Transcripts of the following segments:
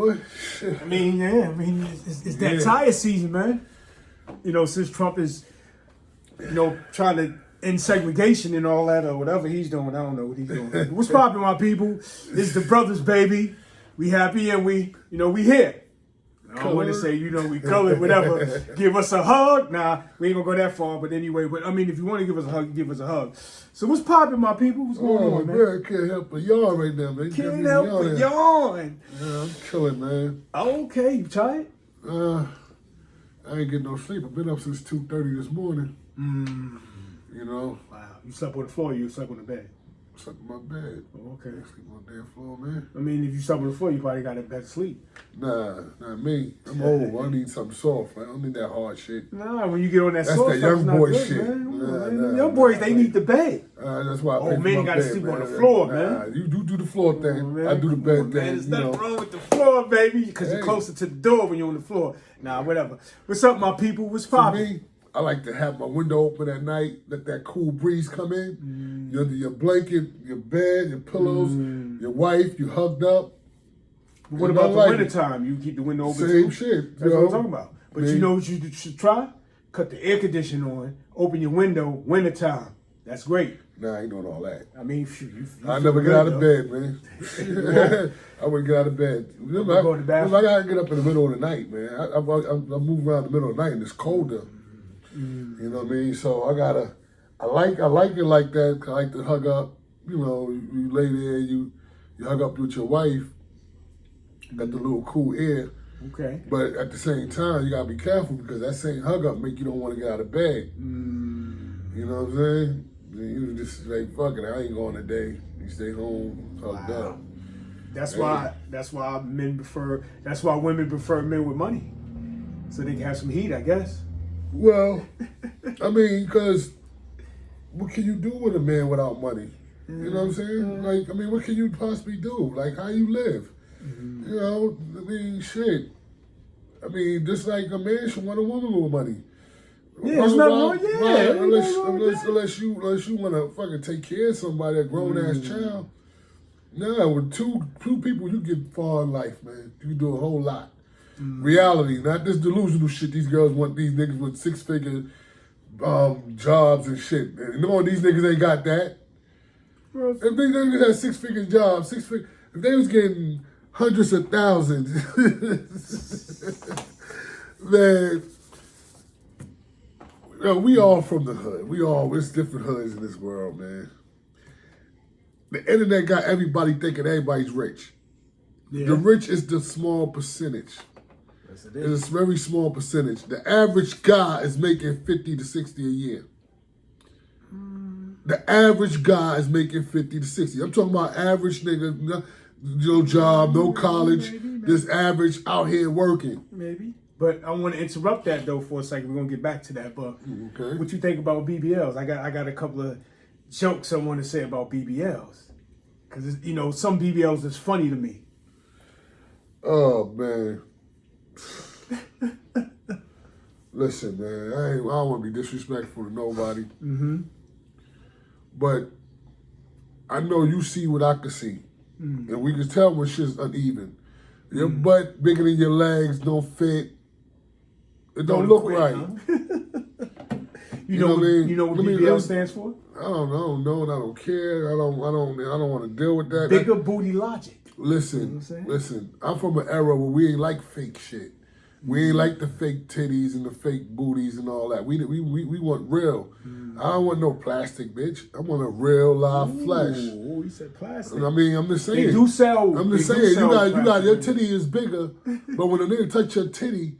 boy. I mean, yeah. I mean, it's that tire season, man. You know, since Trump is, trying to end segregation and all that or whatever he's doing. I don't know what he's doing. What's poppin', my people? It's the brothers, baby. We happy and we here. I don't want to say, we colored, whatever. Give us a hug. Nah, we ain't gonna go that far, but anyway. But I mean, if you want to give us a hug, give us a hug. So what's poppin', my people? What's going on, man? I can't help but yawn right now, man. Can't help but yawn. Yeah, I'm chilling, man. Okay, you tired? I ain't getting no sleep. I've been up since 2:30 this morning. Wow. You slept on the floor or you slept on the bed? I slept in my bed. Oh, okay. I sleep on the damn floor, man. I mean, if you slept on the floor, you probably got a better sleep. Nah, not me. I'm old. I need something soft, man. I don't need that hard shit. Nah, when you get on that That's soft that stuff, young it's not boy good, shit. Man. Young boys, they need the bed. That's why I pay Oh, for man, my you gotta bed, sleep man. on the floor, man. Nah, you do the floor thing. Man. I do the bed thing. Man, there's nothing wrong with the floor, baby, because you're closer to the door when you're on the floor. Nah, whatever. What's up, my people? What's poppin'? For me, I like to have my window open at night, let that cool breeze come in. Your blanket, your bed, your pillows, your wife, you hugged up. What about the wintertime? You keep the window open Same too? shit. That's what I'm talking about. But you know what you should try? Cut the air conditioner on, open your window, wintertime. That's great. Nah, I ain't doing all that. I mean, I never get out of bed, man. I wouldn't get out of bed. I gotta get up in the middle of the night, man. I move around the middle of the night and it's colder. You know what I mean? So I like it like that. I like to hug up. You lay there, you hug up with your wife. Got the little cool air. Okay. But at the same time, you gotta be careful because that same hug up make you don't want to get out of bed. You know what I'm saying? You just like, fuck it, I ain't going today. You stay home, hugged up. That's why women prefer men with money. So they can have some heat, I guess. Well, I mean, because what can you do with a man without money? You know what I'm saying? Like, I mean, what can you possibly do? Like, how you live? You know, I mean, shit. I mean, just like a man should want a woman with money. Yeah, it's not wrong. Yeah, unless you want to fucking take care of somebody, a grown ass child. Nah, with two people, you get far in life, man. You can do a whole lot. Reality, not this delusional shit. These girls want these niggas with 6-figure jobs and shit. No, these niggas ain't got that. If these niggas had 6-figure jobs, if they was getting hundreds of thousands, man. We all from the hood. It's different hoods in this world, man. The internet got everybody thinking everybody's rich. Yeah. The rich is the small percentage. Yes, it is. It's a very small percentage. The average guy is making 50 to 60 a year. The average guy is making 50 to 60. I'm talking about average nigga, no job, no college, maybe. Just average out here working. Maybe. But I want to interrupt that though for a second. We're gonna get back to that. But what you think about BBLs? I got a couple of jokes I want to say about BBLs because some BBLs is funny to me. Oh man. Listen, man. I don't want to be disrespectful to nobody. But I know you see what I can see, and we can tell when shit's uneven. Your butt bigger than your legs don't fit. It don't look right. Huh? You know what BBL stands for? I don't know, and I don't care. I don't want to deal with that. Bigger booty logic. Listen. I'm from an era where we ain't like fake shit. We ain't like the fake titties and the fake booties and all that. We want real. I don't want no plastic, bitch. I want a real live flesh. Oh, you said plastic. I mean, I'm just saying. They do sell. I'm just saying. You got your titty is bigger, but when a nigga touch your titty,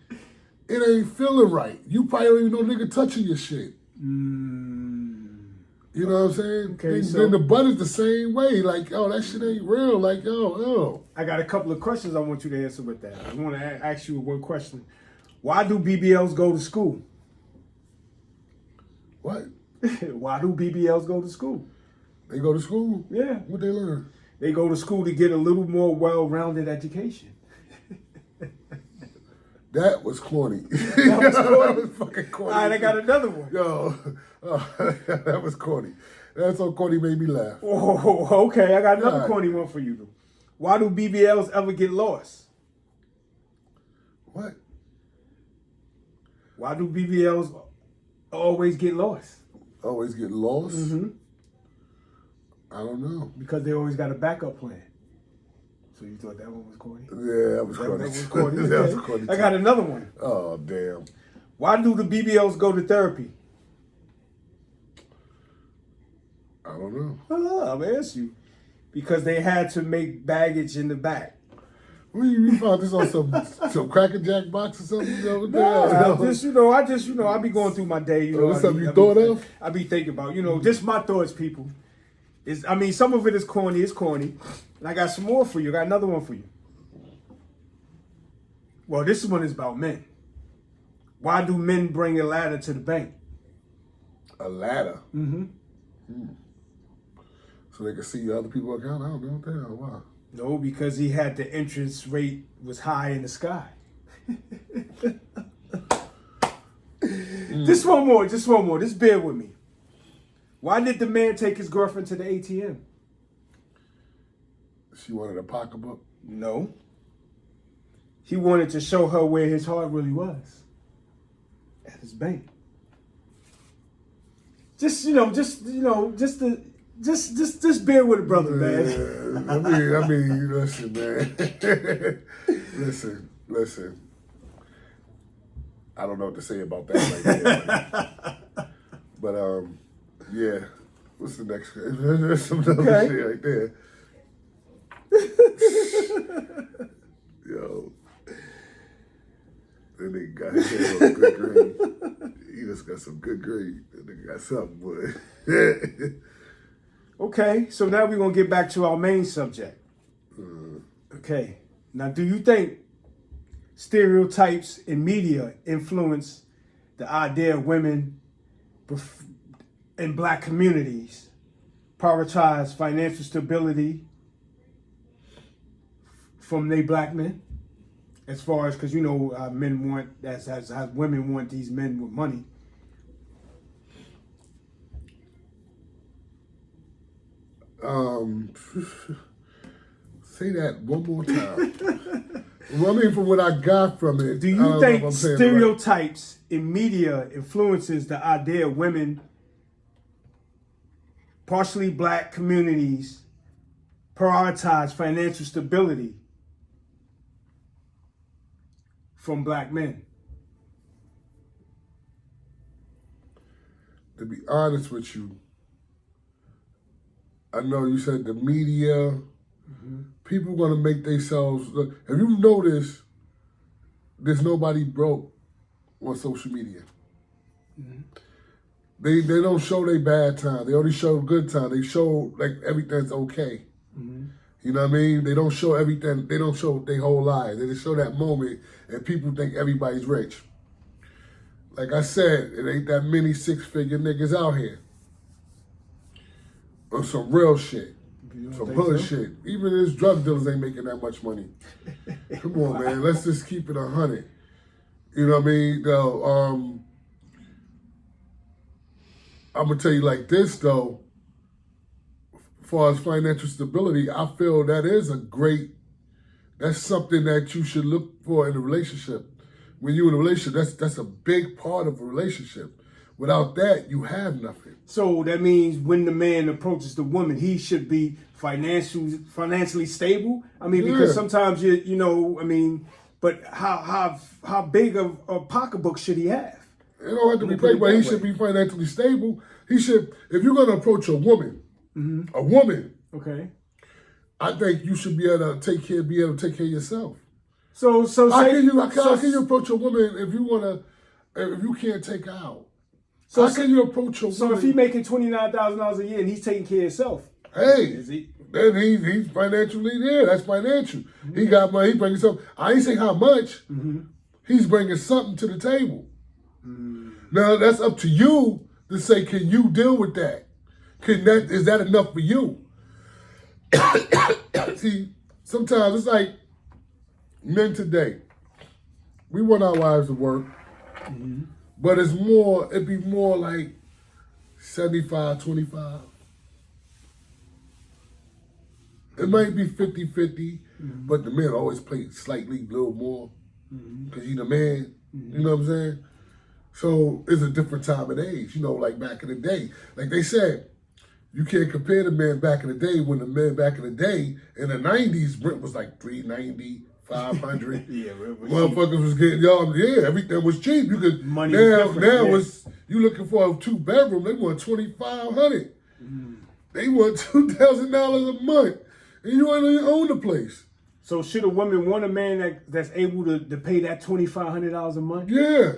it ain't feeling right. You probably don't even know nigga touching your shit. You know what I'm saying? Okay, then the butt is the same way. Like, that shit ain't real. Like, I got a couple of questions I want you to answer with that. I want to ask you one question. Why do BBLs go to school? What? Why do BBLs go to school? They go to school? Yeah. What they learn? They go to school to get a little more well-rounded education. That was corny. That was fucking corny. All right, I got another one. Yo, that was corny. That's so corny made me laugh. Oh, okay. I got another corny one for you. Why do BBLs ever get lost? What? Why do BBLs always get lost? Always get lost? Mm-hmm. I don't know. Because they always got a backup plan. So you thought that one was corny? Yeah, that was corny. That was corny. That Okay. was corny. I got another one. Oh, damn. Why do the BBLs go to therapy? I don't know. I'm gonna ask you. Because they had to make baggage in the back. Well, you found this on some Cracker Jack box or something? I be going through my day. This something you thought of? I be thinking about, just my thoughts, people. Some of it is corny. It's corny. And I got some more for you. I got another one for you. Well, this one is about men. Why do men bring a ladder to the bank? A ladder? Mm-hmm. So they can see other people's account? I don't know. Damn, why? No, because he had the interest rate was high in the sky. Just one more. Just bear with me. Why did the man take his girlfriend to the ATM? She wanted a pocketbook? No. He wanted to show her where his heart really was. At his bank. Just bear with a brother, man. I mean, listen, man. listen. I don't know what to say about that right there. But yeah. What's the next? There's some other shit right there. Yo. That nigga got his head on good grade. He just got some good grade. That nigga got something, boy. Okay, so now we're going to get back to our main subject. Okay, now do you think stereotypes in media influence the idea of women in black communities prioritize financial stability from their black men? As far as, because men want, as women want these men with money. Say that one more time. Well, I mean, from what I got from it. Do you think stereotypes in media influences the idea of women, partially black communities, prioritize financial stability from black men? To be honest with you, I know you said the media, people going to make themselves look. If you notice, there's nobody broke on social media. They don't show their bad time. They only show good time. They show like everything's okay. You know what I mean? They don't show everything. They don't show their whole lives. They just show that moment, and people think everybody's rich. Like I said, it ain't that many six-figure niggas out here. On some real shit. Some hood shit. Even his drug dealers ain't making that much money. Come on, man. Let's just keep it 100. You know what I mean? Though, I'm going to tell you like this, though. As far as financial stability, I feel that's something that you should look for in a relationship. When you're in a relationship, that's a big part of a relationship. Without that, you have nothing. So that means when the man approaches the woman, he should be financially stable. I mean, because sometimes but how big of a pocketbook should he have? It don't have to be big, but he should be financially stable. He should, if you're gonna approach a woman, okay, I think you should be able to take care of yourself. So how can you approach a woman if you can't take her out? So how can you approach a woman? So if he's making $29,000 a year and he's taking care of himself, then he's financially there. That's financial. He got money. He brings something. I ain't saying how much. He's bringing something to the table. Now that's up to you to say, can you deal with that? Is that enough for you? See, sometimes it's like men today. We want our wives to work. But it'd be more like 75-25. It might be 50-50, but the men always play slightly a little more. because you the man. You know what I'm saying? So it's a different time and age. You know, like back in the day, like they said, you can't compare the man back in the day when the man back in the day in the '90s rent was like $390, $500. Yeah, motherfuckers was getting y'all. Yeah, everything was cheap. You could Money now was different, yeah. it's you looking for a 2-bedroom. They want $2,500. They want $2,000 a month, and you ain't even own the place. So should a woman want a man that's able to pay that $2,500 a month? Yeah.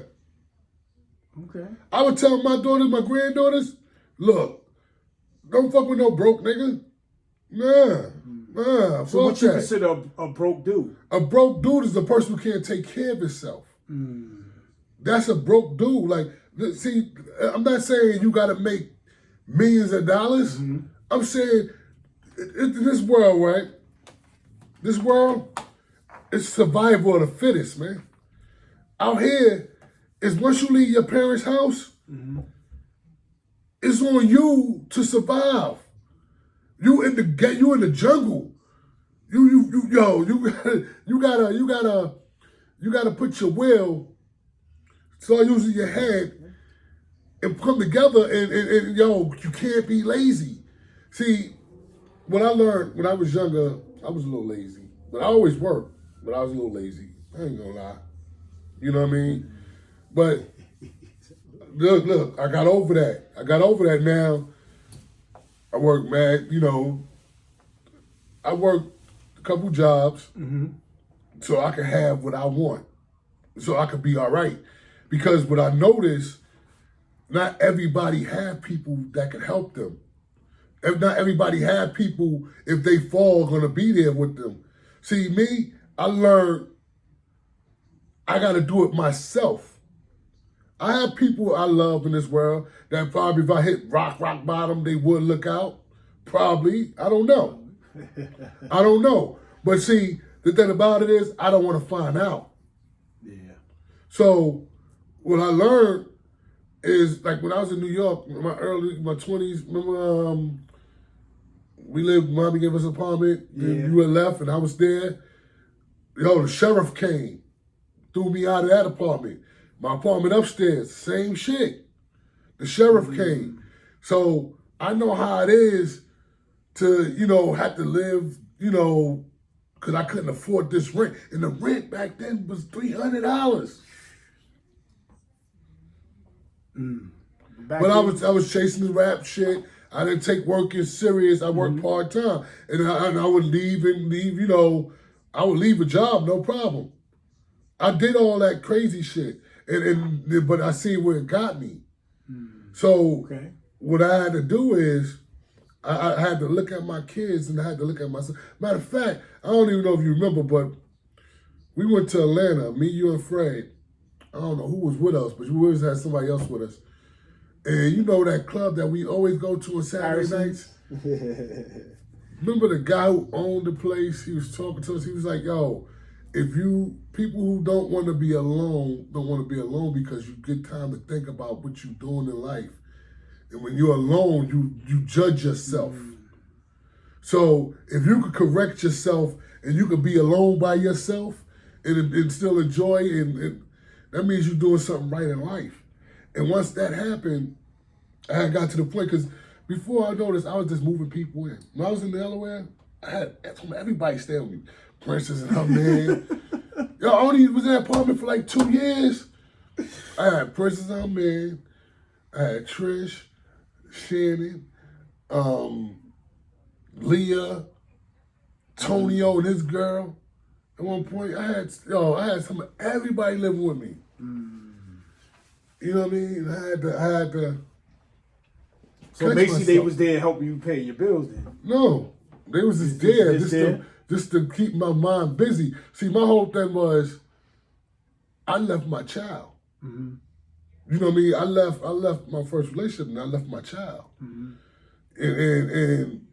Okay. I would tell my daughters, my granddaughters, look, don't fuck with no broke nigga. Nah. So what you consider a broke dude? A broke dude is a person who can't take care of himself. That's a broke dude. Like, see, I'm not saying you got to make millions of dollars. I'm saying in this world, right? This world, it's survival of the fittest, man. Out here, is once you leave your parents' house, it's on you to survive. You in the jungle. You gotta put your will, start using your head and come together and you can't be lazy. See, what I learned when I was younger, I was a little lazy. But I always worked, but I was a little lazy. I ain't gonna lie. You know what I mean? But look, I got over that. I got over that now. I work, man, I work a couple jobs so I can have what I want, so I could be all right. Because what I noticed, not everybody have people that can help them. Not everybody have people, if they fall, gonna be there with them. See, me, I learned I gotta do it myself. I have people I love in this world that probably if I hit rock bottom, they would look out. Probably. I don't know. I don't know. But see, the thing about it is, I don't want to find out. Yeah. So what I learned is, like when I was in New York, in my 20s, remember mommy gave us an apartment, and you had left and I was there. The sheriff came, threw me out of that apartment. My apartment upstairs, same shit. The sheriff came. So I know how it is to, have to live, because I couldn't afford this rent. And the rent back then was $300. But I was chasing the rap shit. I didn't take working serious. I worked part-time. And I would leave, I would leave a job, no problem. I did all that crazy shit. But I see where it got me. So what I had to do is I had to look at my kids and I had to look at myself. Matter of fact, I don't even know if you remember, but we went to Atlanta, me, you, and Fred. I don't know who was with us, but we always had somebody else with us. And you know that club that we always go to on Saturday nights? Remember the guy who owned the place? He was talking to us. He was like, yo, people who don't want to be alone don't want to be alone because you get time to think about what you're doing in life. And when you're alone, you judge yourself. So if you could correct yourself and you could be alone by yourself and still enjoy, and that means you're doing something right in life. And once that happened, I had got to the point, because before I noticed, I was just moving people in. When I was in Delaware, I had everybody staying with me. Princess and her man. Yo, I only was in that apartment for like 2 years. I had Princess and her man. I had Trish, Shannon, Leah, Tonio and his girl. At one point, I had everybody living with me. You know what I mean? I had to. So basically, they was there helping you pay your bills then? No, they was just there, just to keep my mind busy. See, my whole thing was, I left my child. You know what I mean? I left my first relationship and I left my child. And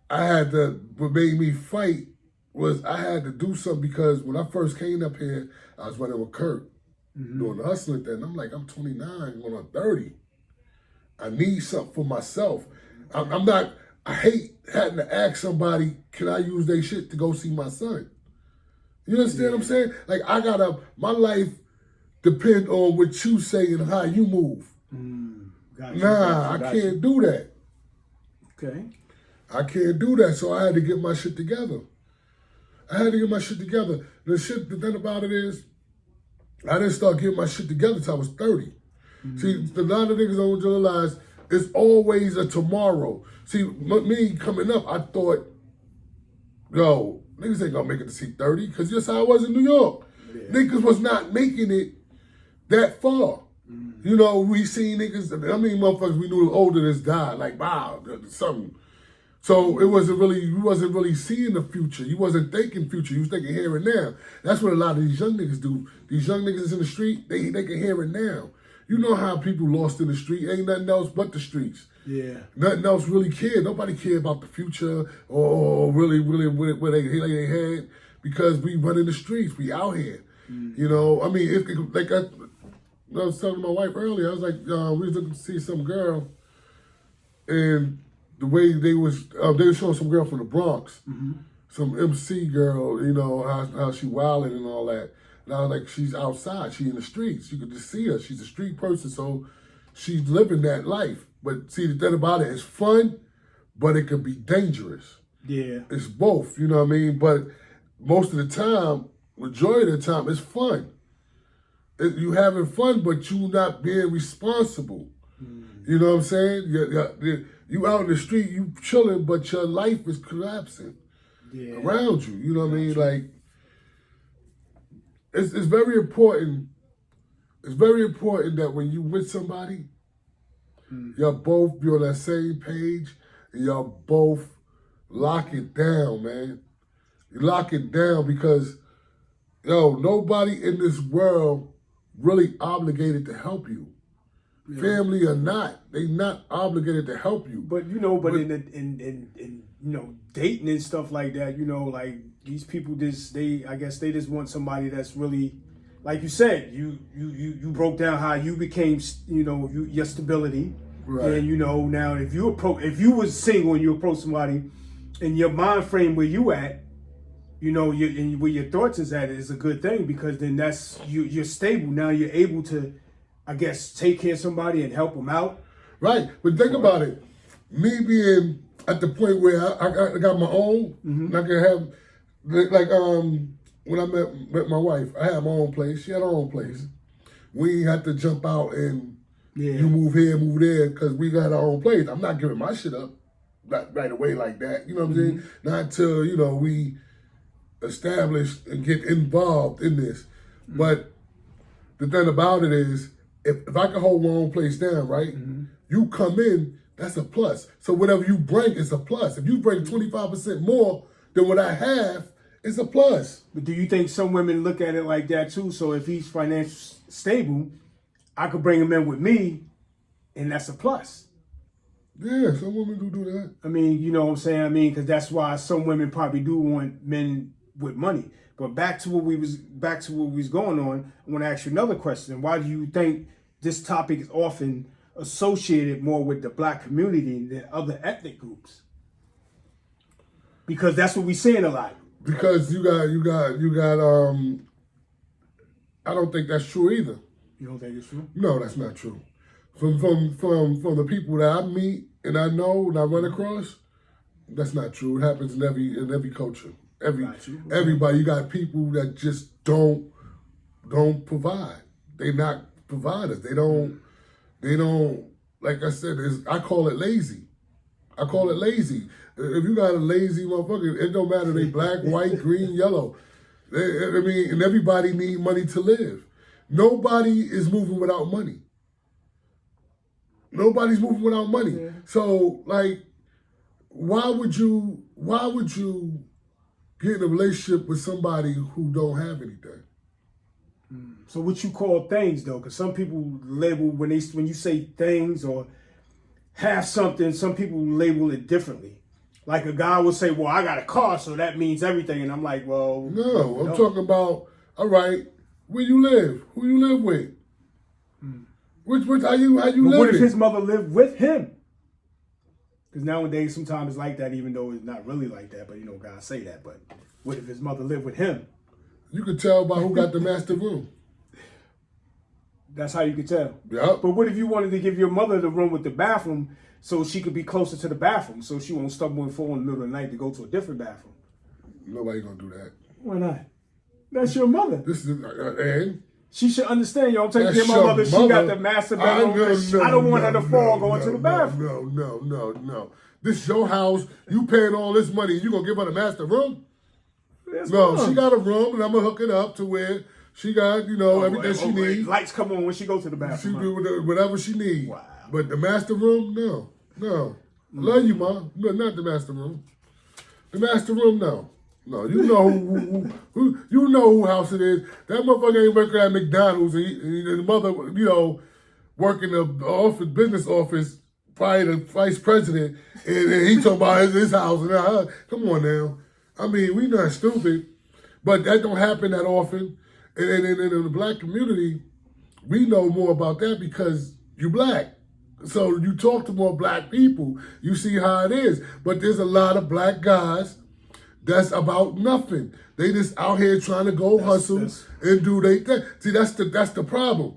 I had to, what made me fight was I had to do something, because when I first came up here, I was running with Kurt, doing the hustling thing. I'm like, I'm 29, going on 30. I need something for myself. I hate having to ask somebody, can I use their shit to go see my son? You understand what I'm saying? Like my life depend on what you say and how you move. I can't do that. Okay. I can't do that, so I had to get my shit together. The thing about it is, I didn't start getting my shit together till I was 30. See, a lot of niggas don't realize it's always a tomorrow. See, me coming up, I thought, yo, niggas ain't gonna make it to see 30, because that's how I was in New York. Yeah. Niggas was not making it that far. You know, we seen niggas, motherfuckers we knew older that's died, like, wow, something. So you wasn't really seeing the future. You wasn't thinking future. You was thinking here and now. That's what a lot of these young niggas do. These young niggas in the street, they can hear it now. You know how people lost in the street, ain't nothing else but the streets. Yeah. Nothing else really cared. Nobody cared about the future or really where they head, because we run in the streets. We out here. You know, I mean, I was telling my wife earlier, I was like, we was looking to see some girl, and the way they were showing some girl from the Bronx, some MC girl, you know, how she wilding and all that. And I was like, she's outside, she in the streets. You could just see her. She's a street person, so she's living that life. But see, the thing about it, it's fun, but it could be dangerous. Yeah. It's both, you know what I mean? But most of the time, majority of the time, it's fun. You having fun, but you not being responsible. You know what I'm saying? You out in the street, you chilling, but your life is collapsing around you. You know what I mean? Like, it's very important. It's very important that when you with somebody, y'all both be on that same page, and y'all both lock it down, man. You lock it down because, nobody in this world really obligated to help you. Yeah. Family or not, they not obligated to help you. But in dating and stuff like that, like these people I guess they just want somebody that's really, like you said, you broke down how you became, your stability. Right. And now if you was single and you approach somebody in your mind frame where you at, and where your thoughts is at is a good thing, because then that's you're stable. Now you're able to, I guess, take care of somebody and help them out. Right, but think about it. Me being at the point where I got my own, I can have, like when I met my wife, I had my own place. She had her own place. We had to jump out and you move here, move there, because we got our own place. I'm not giving my shit up right away like that. You know what I'm saying? Not until we establish and get involved in this. But the thing about it is, if I can hold my own place down, right? You come in, that's a plus. So whatever you bring is a plus. If you bring 25% more than what I have, it's a plus. But do you think some women look at it like that too? So if he's financially stable, I could bring him in with me, and that's a plus. Yeah, some women do that. I mean, you know what I'm saying? Because that's why some women probably do want men with money. But back to what we was going on, I want to ask you another question. Why do you think this topic is often associated more with the black community than other ethnic groups? Because that's what we're seeing a lot. Because you got I don't think that's true either. You don't think it's true? No, that's not true. From the people that I meet and I know and I run across, that's not true. It happens in every culture. Everybody, you got people that just don't provide. They not providers. They don't, like I said, I call it lazy. If you got a lazy motherfucker, it don't matter, they black, white, green, yellow. And everybody need money to live. Nobody is moving without money. Nobody's moving without money. Yeah. So, like, why would you get in a relationship with somebody who don't have anything? So what you call things, though? Because some people label, when you say things or have something, some people label it differently. Like a guy will say, well, I got a car, so that means everything. And I'm like, well... No, I'm talking about, all right, where you live? Who you live with? How you live? What if his mother lived with him? Because nowadays, sometimes it's like that, even though it's not really like that. But, guys say that. But what if his mother lived with him? You could tell by who got the master room. That's how you could tell. Yep. But what if you wanted to give your mother the room with the bathroom so she could be closer to the bathroom, so she won't stumble and fall in the middle of the night to go to a different bathroom? Nobody gonna do that. Why not? That's your mother. This is and she should understand, yo. I'm taking that's care of my your mother. She got the master bedroom. I don't want her to fall going to the bathroom. No. This is your house. You paying all this money. You gonna give her the master room? That's No, mine. she got a room, and I'm gonna hook it up to where she got, everything she needs. Lights come on when she goes to the She bathroom. do whatever she needs. Wow. But the master room, no. I love you, Ma. But not the master room. The master room, no. No, you know who house it is. That motherfucker ain't working at McDonald's, and the mother, working the business office, probably the vice president, and he talking about his house. And come on now. I mean, we not stupid, but that don't happen that often. And in the black community, we know more about that because you black. So you talk to more black people, you see how it is. But there's a lot of black guys that's about nothing. They just out here trying to go hustle and do their thing. See, that's the problem.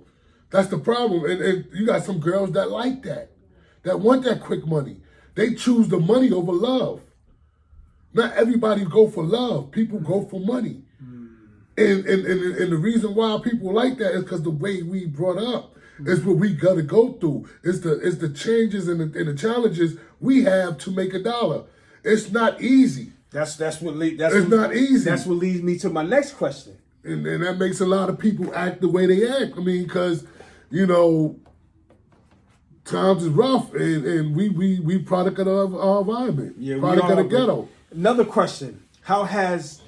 That's the problem. And you got some girls that like that want that quick money. They choose the money over love. Not everybody go for love. People go for money. And the reason why people like that is because the way we brought up. It's what we gotta go through. It's the changes and the challenges we have to make a dollar. It's not easy. It's not easy. That's what leads me to my next question. And that makes a lot of people act the way they act. I mean, because, times is rough, and we product of our environment. Yeah, product of the ghetto. Another question. How has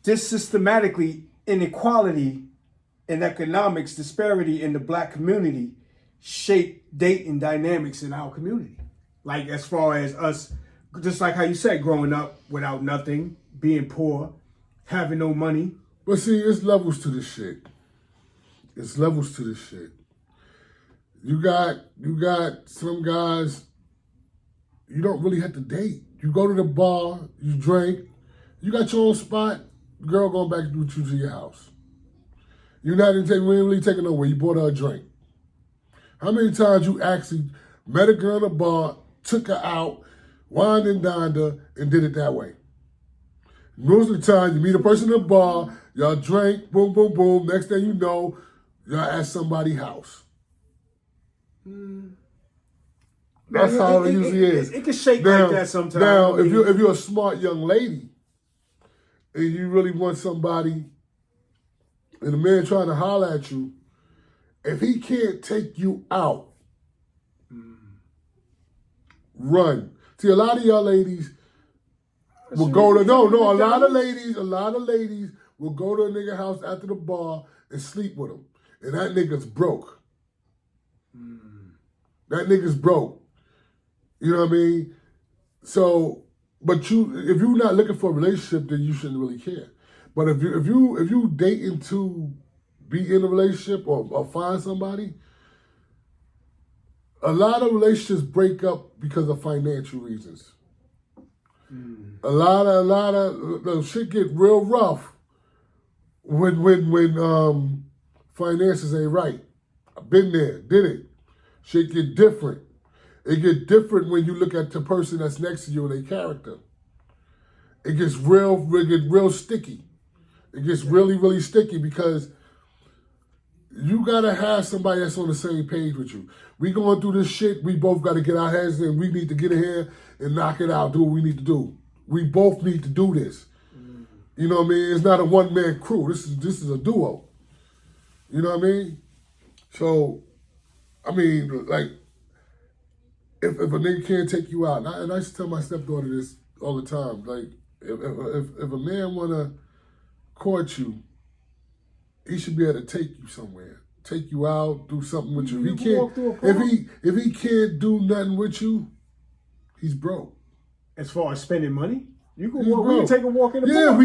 this systematically inequality and economics disparity in the black community shaped dating dynamics in our community? Like, as far as us, just like how you said, growing up without nothing, being poor, having no money. But see, it's levels to this shit. You got some guys, you don't really have to date. You go to the bar, you drink, you got your own spot, girl going back with you to your house. We ain't really taking nowhere. You bought her a drink. How many times you actually met a girl in a bar, took her out, wined and dined her, and did it that way? Most of the time, you meet a person in a bar, y'all drink, boom, boom, boom. Next thing you know, y'all at somebody's house. That's how it usually is. It can shake like that sometimes. Now, if you're a smart young lady and you really want somebody, and the man trying to holler at you, if he can't take you out, run. See, a lot of y'all ladies will go to a lot of ladies will go to a nigga house after the bar and sleep with him, and that nigga's broke. That nigga's broke. You know what I mean? So, but if you're not looking for a relationship, then you shouldn't really care. But if you dating to be in a relationship or find somebody, a lot of relationships break up because of financial reasons. A lot of the shit get real rough when finances ain't right. I've been there, did it. Shit get different. It get different when you look at the person that's next to you and their character. It gets real sticky. It gets really, really sticky because you gotta have somebody that's on the same page with you. We going through this shit, we both gotta get our heads in. We need to get in here and knock it out, do what we need to do. We both need to do this. You know what I mean? It's not a one-man crew. This is a duo. You know what I mean? So, I mean, like, if a nigga can't take you out, and I used to tell my stepdaughter this all the time, like, if a man wanna court you, he should be able to take you somewhere, take you out, do something with you. If he can't do nothing with you, he's broke. As far as spending money, we can take a walk in the park. Yeah,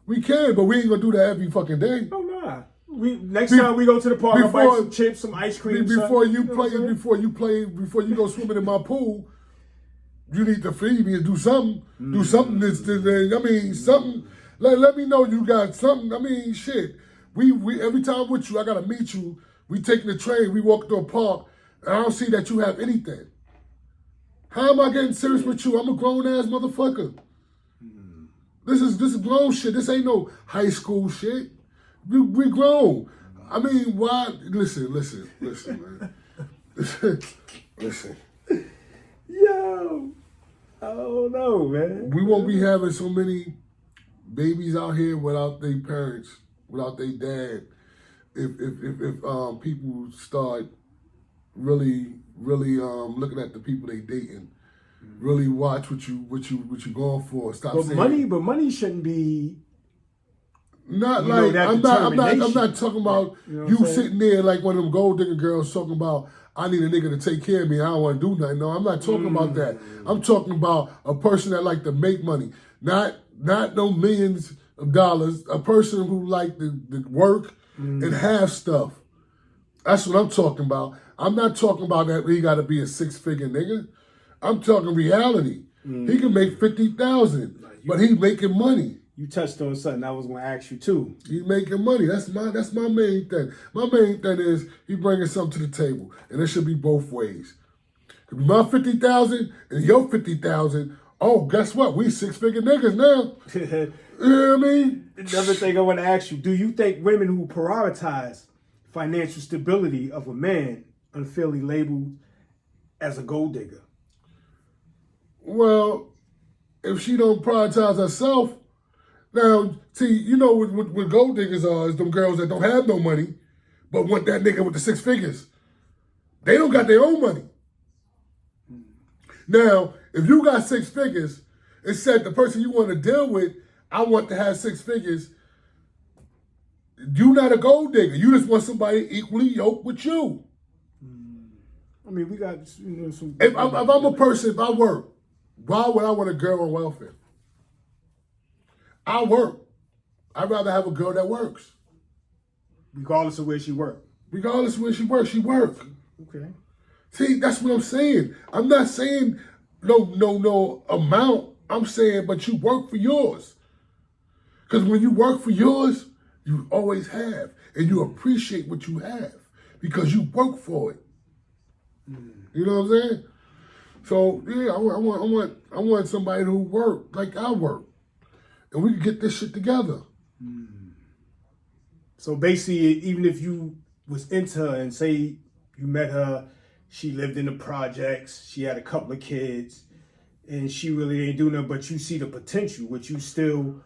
we can, but we ain't gonna do that every fucking day. No, nah. Next time we go to the park, I'll buy some chips, some ice cream. Before you go swimming in my pool, you need to feed me and do something. Do something. Something Let me know you got something. I mean, shit. We every time with you, I gotta meet you. We taking the train. We walk to a park, and I don't see that you have anything. How am I getting serious with you? I'm a grown ass motherfucker. This is grown shit. This ain't no high school shit. We grown. I mean, why? Listen, man. Listen. Yo, I don't know, man. We won't be having so many babies out here without their parents, without their dad. If people start really looking at the people they dating, really watch what you going for. Stop But saying money shouldn't be. not You know, like that I'm determination. not talking about You know what you I'm saying? sitting there like one of them gold digger girls talking about I need a nigga to take care of me. I don't want to do nothing. No, I'm not talking about that. I'm talking about a person that like to make money, not no millions of dollars. A person who like to work and have stuff. That's what I'm talking about. I'm not talking about that he got to be a 6-figure nigga. I'm talking reality. He can make 50,000, but he making money. You touched on something I was going to ask you too. He making money. That's my main thing. My main thing is he bringing something to the table, and it should be both ways. If my 50,000 and your 50,000, oh, guess what? We 6-figure niggas now. You know what I mean? Another thing I want to ask you: do you think women who prioritize financial stability of a man unfairly labeled as a gold digger? Well, if she don't prioritize herself, now, see, you know what gold diggers are is them girls that don't have no money, but want that nigga with the 6 figures. They don't got their own money. Now, if you got 6 figures, it said the person you want to deal with, I want to have 6 figures. You not a gold digger. You just want somebody equally yoked with you. I mean, we got some. If I'm a person, if I work, why would I want a girl on welfare? I work. I'd rather have a girl that works. Regardless of where she worked. Regardless of where she works, she work. Okay. See, that's what I'm saying. I'm not saying no amount. I'm saying, but you work for yours. Because when you work for yours, you always have. And you appreciate what you have. Because you work for it. You know what I'm saying? So, yeah, I want somebody who work like I work. And we can get this shit together. So basically, even if you was into her and say you met her, she lived in the projects, she had a couple of kids, and she really ain't doing nothing, but you see the potential, would you still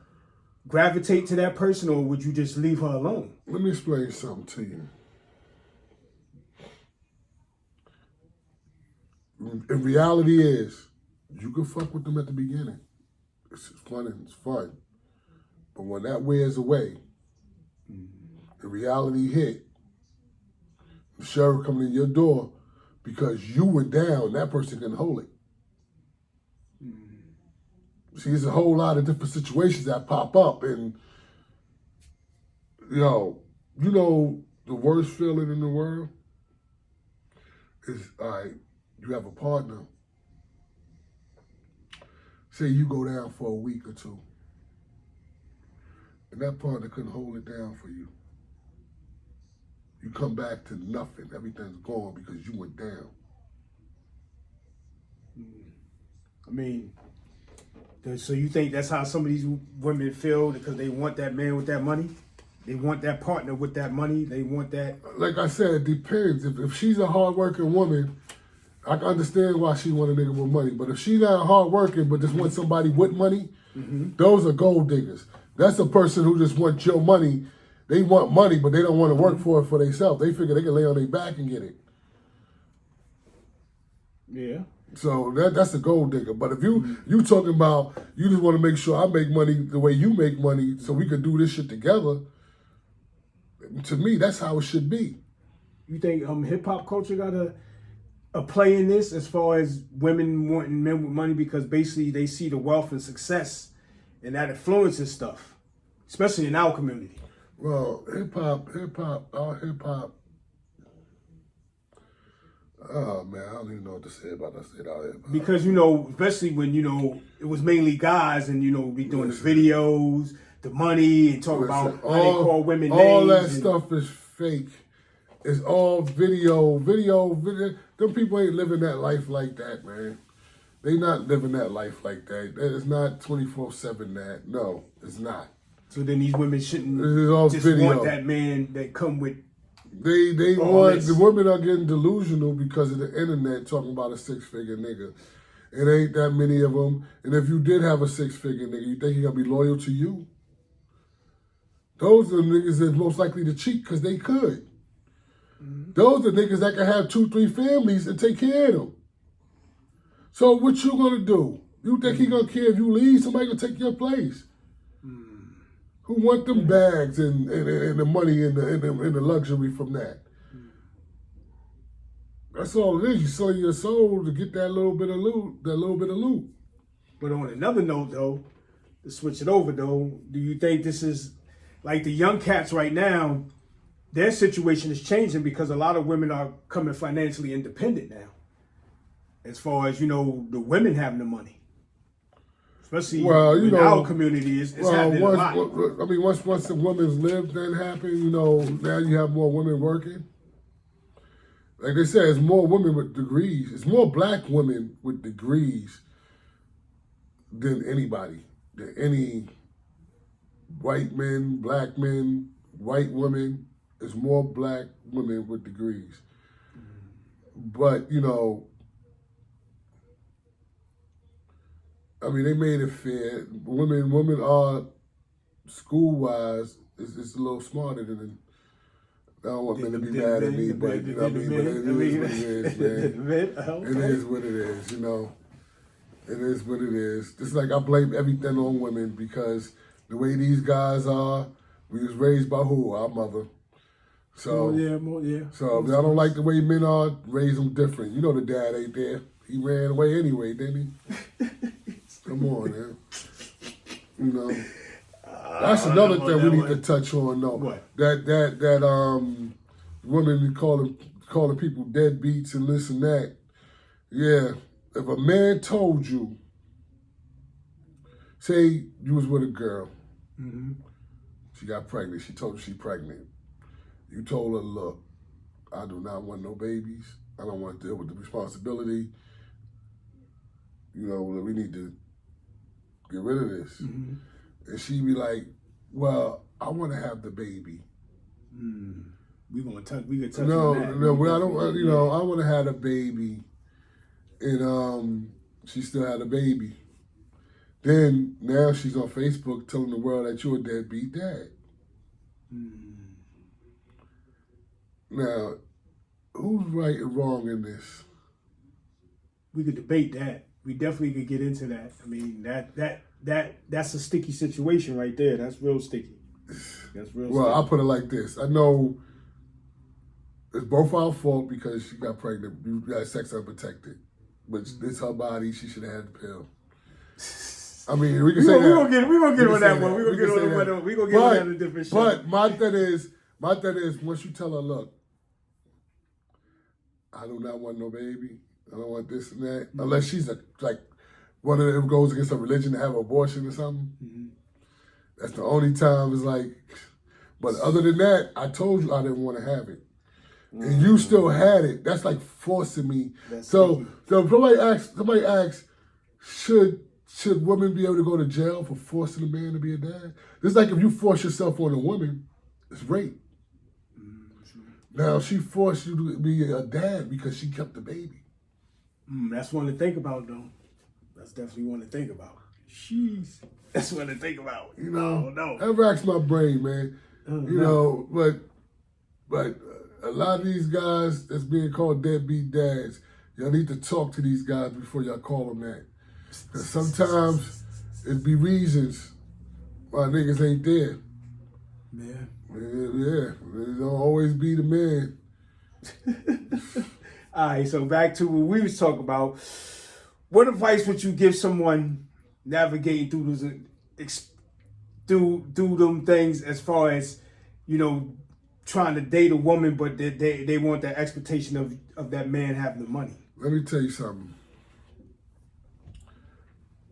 gravitate to that person, or would you just leave her alone? Let me explain something to you. And reality is, you can fuck with them at the beginning. It's fun and it's fun. But when that wears away, the reality hit, the sheriff coming in your door because you were down, that person can hold it. See, there's a whole lot of different situations that pop up, and you know the worst feeling in the world is, all right, you have a partner. Say you go down for a week or two, and that partner couldn't hold it down for you. You come back to nothing. Everything's gone because you went down. I mean, so you think that's how some of these women feel because they want that man with that money? They want that partner with that money? They want that? Like I said, it depends. If she's a hardworking woman, I can understand why she want a nigga with money. But if she's not hardworking but just wants somebody with money, those are gold diggers. That's a person who just wants your money. They want money, but they don't want to work for it for themselves. They figure they can lay on their back and get it. Yeah. So that's a gold digger. But if you talking about you just want to make sure I make money the way you make money so we could do this shit together, to me, that's how it should be. You think hip hop culture got a play in this as far as women wanting men with money because basically they see the wealth and success and that influences stuff, especially in our community? Well, hip hop. Oh man, I don't even know what to say about that shit out here. Because especially when it was mainly guys and be doing the videos, the money and talk about how they call women all names. All that stuff is fake. It's all video. Them people ain't living that life like that, man. They not living that life like that. It's not 24/7 that. No, it's not. So then these women shouldn't just video. want that man that come with. They want the women are getting delusional because of the internet talking about a 6-figure nigga. It ain't that many of them. And if you did have a 6-figure nigga, you think he gonna be loyal to you? Those are the niggas that's most likely to cheat because they could. Mm-hmm. Those are the niggas that can have 2-3 families and take care of them. So what you gonna do? You think he gonna care if you leave? Somebody gonna take your place? Who want them bags and the money and the luxury from that? That's all it is. You selling your soul to get that little bit of loot. But on another note, though, to switch it over, though, do you think this is like the young cats right now? Their situation is changing because a lot of women are coming financially independent now. As far as, the women having the money. Especially in our community, it's happening a lot. I mean, once the women's lived then happened, now you have more women working. Like they said, it's more women with degrees. It's more black women with degrees than anybody. Than any white men, black men, white women. It's more black women with degrees. But, I mean, they made it fair. Women are school-wise, it's a little smarter than. I don't want men to be mad at me, but you know what I mean. But it is what it is, man. It is what it is, It is what it is. It's like I blame everything on women because the way these guys are, we was raised by who? Our mother. So So if I don't like the way men are, raise them different. The dad ain't there. He ran away anyway, didn't he? Come on, man. That's another thing we need to touch on, though. What? That women calling people deadbeats and this and that. Yeah, if a man told you, say you was with a girl, she got pregnant. She told you she pregnant. You told her, look, I do not want no babies. I don't want to deal with the responsibility. We need to get rid of this. Mm-hmm. And she be like, well, I want to have the baby. We can touch on that. No, I don't, I want to have a baby. And she still had a baby. Then, now she's on Facebook telling the world that you're a deadbeat dad. Now, who's right and wrong in this? We could debate that. We definitely could get into that. I mean, that's a sticky situation right there. That's real sticky. Well, I'll put it like this. I know it's both our fault because she got pregnant. You got sex unprotected. But it's her body. She should have had the pill. I mean, we can say that. We're going to get on that one. We're going to get on that. We're going to get on that in a different show. But my thing is, once you tell her, look, I do not want no baby. I don't want this and that. Mm-hmm. Unless she's like one of them goes against her religion to have an abortion or something. Mm-hmm. That's the only time it's like. But other than that, I told you I didn't want to have it. Mm-hmm. And you still had it. That's like forcing me. So somebody asks, should women be able to go to jail for forcing a man to be a dad? It's like if you force yourself on a woman, it's rape. Now, she forced you to be a dad because she kept the baby. That's one to think about, though. That's definitely one to think about. Jeez. That's one to think about. That racks my brain, man. But a lot of these guys that's being called deadbeat dads, y'all need to talk to these guys before y'all call them that. Because sometimes it be reasons why niggas ain't there. Yeah. It don't always be the man. All right, so back to what we was talking about. What advice would you give someone navigating through those, through them things as far as, trying to date a woman, but they want that expectation of that man having the money? Let me tell you something.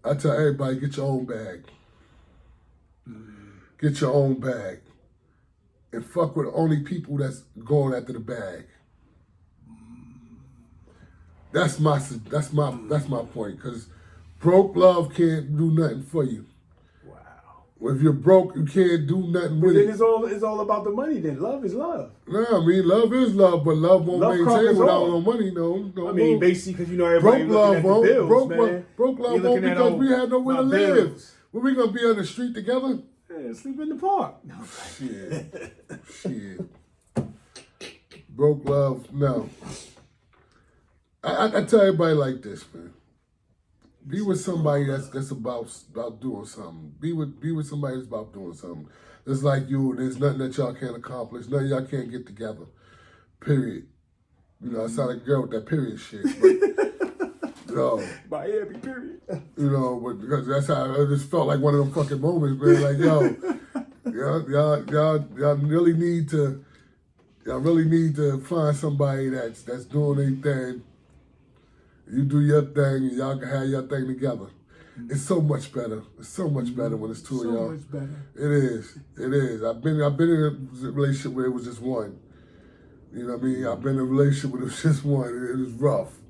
I tell everybody, get your own bag. get your own bag. And fuck with only people that's going after the bag. That's my point. Because broke love can't do nothing for you. Wow. If you're broke, you can't do nothing with it. Then it's all about the money. Then love is love. No, I mean love is love, but love won't maintain without no money. No. I mean basically because everybody looking at the bills, man. Broke love won't because we have nowhere to live. Well, we gonna be on the street together? Yeah, sleep in the park. No. Shit. Broke love, no. I tell everybody like this, man. Be with somebody that's about doing something. Be with somebody that's about doing something. It's like you. There's nothing that y'all can't accomplish. Nothing y'all can't get together. Period. You know, I sound like a girl with that period shit. But, Miami, period. You know, but because that's how I just felt like one of them fucking moments, man. Like, y'all really need to find somebody that's doing their thing. You do your thing, and y'all can have your thing together. It's so much better. It's so much better when it's two of y'all. So much better. It is. I've been in a relationship where it was just one. You know what I mean? I've been in a relationship where it was just one. It was rough.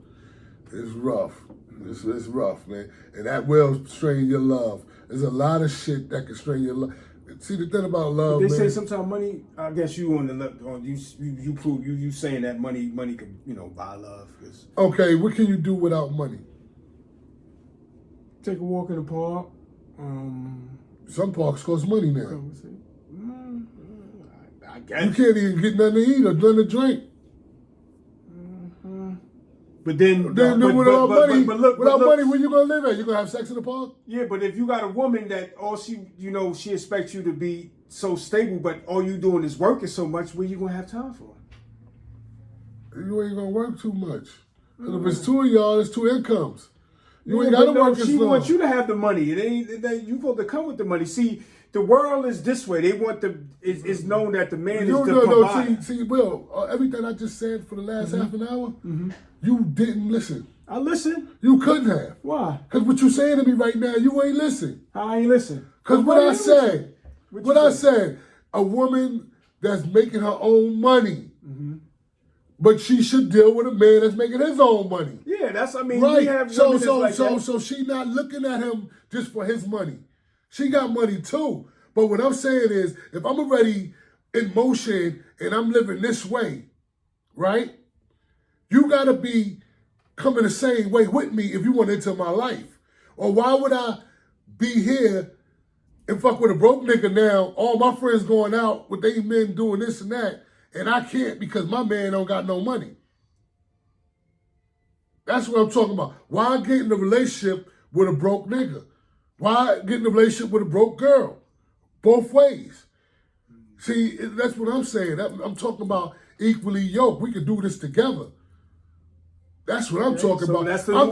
It's rough. It's rough, man. And that will strain your love. There's a lot of shit that can strain your love. See, the thing about love, but they man, say sometimes money. I guess you you prove you saying that money can buy love. Okay, what can you do without money? Take a walk in the park. Some parks cost money now. I guess you can't even get nothing to eat or nothing to drink. But then, without money, where you gonna live at? You gonna have sex in the park? Yeah, but if you got a woman that all she expects you to be so stable, but all you doing is working so much, where you gonna have time for? You ain't gonna work too much. If it's two of y'all, it's two incomes. You ain't gotta work as long. She wants you to have the money. You supposed to come with the money. See, the world is this way. They want it's known that the man is the provider. See, Will, everything I just said for the last half an hour, you didn't listen. I listened. You couldn't have. Why? Because what you saying to me right now, you ain't listen. I ain't listen. Because what I said, a woman that's making her own money, but she should deal with a man that's making his own money. Yeah, right. We have so she not looking at him just for his money. She got money too. But what I'm saying is, if I'm already in motion and I'm living this way, right? You gotta be coming the same way with me if you want into my life. Or why would I be here and fuck with a broke nigga now? All my friends going out with they men doing this and that, and I can't because my man don't got no money. That's what I'm talking about. Why get in a relationship with a broke nigga? Why get in a relationship with a broke girl? Both ways. See, that's what I'm saying. I'm talking about equally yoked. We can do this together. That's what I'm talking about. That's the I'm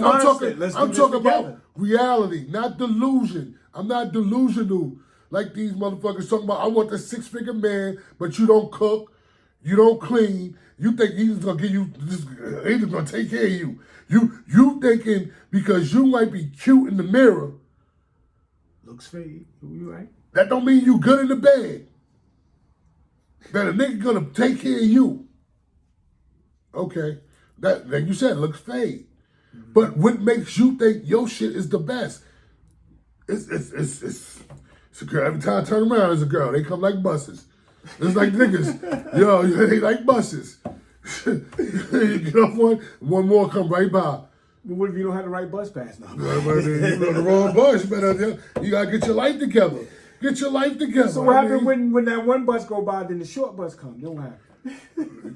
talking about about reality, not delusion. I'm not delusional like these motherfuckers talking about. I want the 6-figure man, but you don't cook, you don't clean. You think he's gonna give you this? He's gonna take care of you. You thinking because you might be cute in the mirror. Looks fake. You right? That don't mean you good in the bed. That a nigga gonna take care of you. Okay. That, like you said, looks fake. But what makes you think your shit is the best? It's a girl. Every time I turn around, it's a girl. They come like buses. It's like niggas. Yo, they like buses. You get off one more come right by. But what if you don't have the right bus pass now? You on the wrong bus. You gotta get your life together. Get your life together. So what happened when that one bus go by, then the short bus come? Then what happened?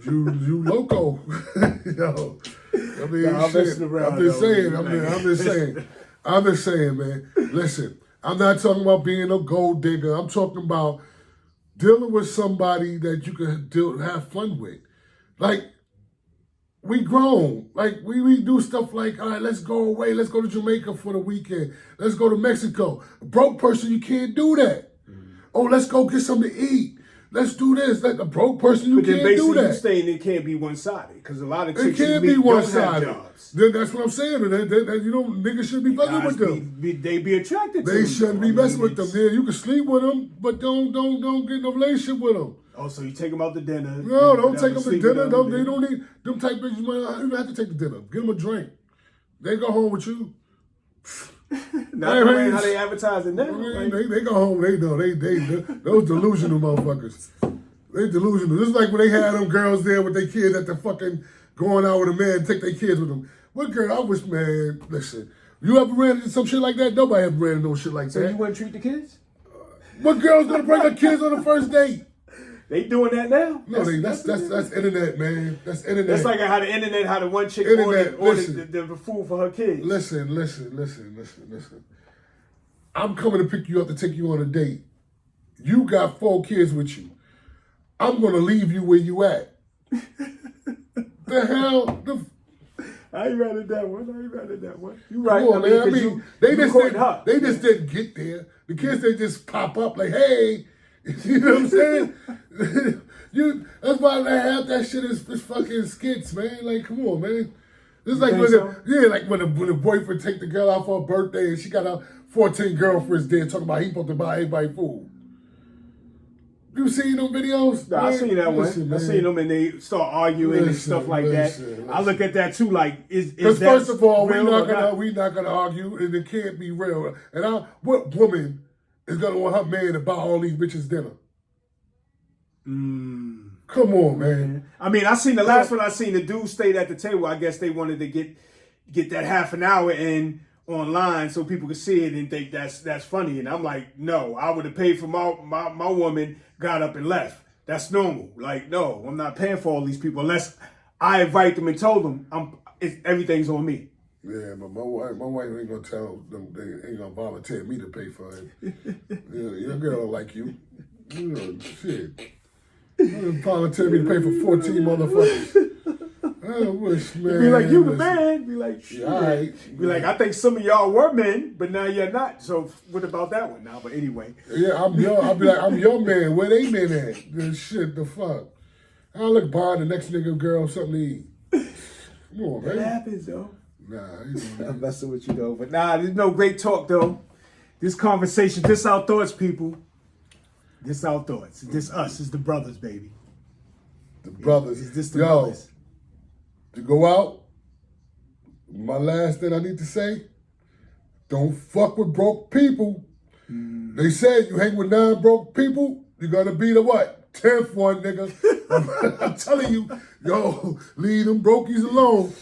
You loco. Yo. I mean, I'm just saying, man. Listen, I'm not talking about being a gold digger. I'm talking about dealing with somebody that you can have fun with. Like, we grown. Like, we do stuff like, all right, let's go away. Let's go to Jamaica for the weekend. Let's go to Mexico. A broke person, you can't do that. Oh, let's go get something to eat. let's do this. Like a broke person, you But then can't do basically you that. saying it can't be one-sided because a lot of It chicks you can't meet be don't one have sided. jobs. Then that's what I'm saying. You know, niggas shouldn't be fucking with them. They be attracted to They them. shouldn't be messing with them. Yeah, you can sleep with them, but don't get no relationship with them. Oh, so you take them out to dinner. No, don't take them to sleep dinner. with them, They don't need them type bitches. Might not even have to take the dinner. Give them a drink. They go home with you. Not the way how they advertise it now. They go home. They know they those delusional motherfuckers. They delusional. Just like when they had them girls there with their kids at the fucking going out with a man, take their kids with them. What girl? I wish, man. Listen, you ever ran into some shit like that? Nobody ever ran into no shit like So that. you wouldn't treat the kids? What girl's gonna bring her kids on the first date? They doing that now? No, that's internet, man. That's internet. That's like how the internet, how the one chick Internet, ordered the food for her kids. Listen. I'm coming to pick you up to take you on a date. You got 4 kids with you. I'm gonna leave you where you at. The hell? I ain't read that one. You right. Come on, man. I mean, they just didn't get there. The kids, they just pop up like, hey. You know what I'm saying? That's why they have that shit as fucking skits, man. Like, come on, man. It's like when the boyfriend take the girl out for her birthday and she got her 14 girlfriends there talking about he supposed to buy everybody food. You seen them videos? Nah, I seen that one. I seen them and they start arguing and stuff like that. I look at that too, like is that first of all, we're not gonna argue and it can't be real. And what woman is gonna want her man to buy all these bitches dinner? Come on, man. I mean, I seen the last one. I seen the dude stayed at the table. I guess they wanted to get that half an hour in online so people could see it and think that's funny. And I'm like, no, I would have paid for my woman, got up and left. That's normal. Like, no, I'm not paying for all these people unless I invite them and told them everything's on me. Yeah, but my wife ain't gonna tell them, they ain't gonna volunteer me to pay for it. Your girl don't like you. You know, shit. Volunteer me to pay for 14 motherfuckers. I wish, man. Be like, you the man. Be like, shit. Yeah, all right. Be like, I think some of y'all were men, but now you're not. So what about that one now? But anyway. Yeah, I'll be like, I'm your man. Where they men at? The shit, the fuck. I'll look behind the next nigga girl something to eat. Come on, man. That happens, though. Nah, I'm messing with you, though. But nah, there's no great talk, though. This conversation, this our thoughts, people. This our thoughts. This us. It's the brothers, baby. The brothers. Is this the brothers? To go out, my last thing I need to say, don't fuck with broke people. They say you hang with 9 broke people, you're gonna be the what? 10th one, nigga. I'm telling you, leave them brokies alone.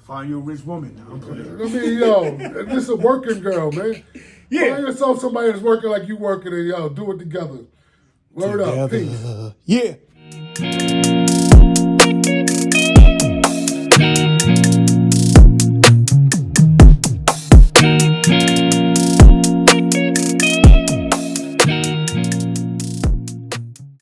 Find you a rich woman. I mean, this is a working girl, man. Yeah. Find yourself somebody that's working like you working and do it together. Word up. Peace. Yeah.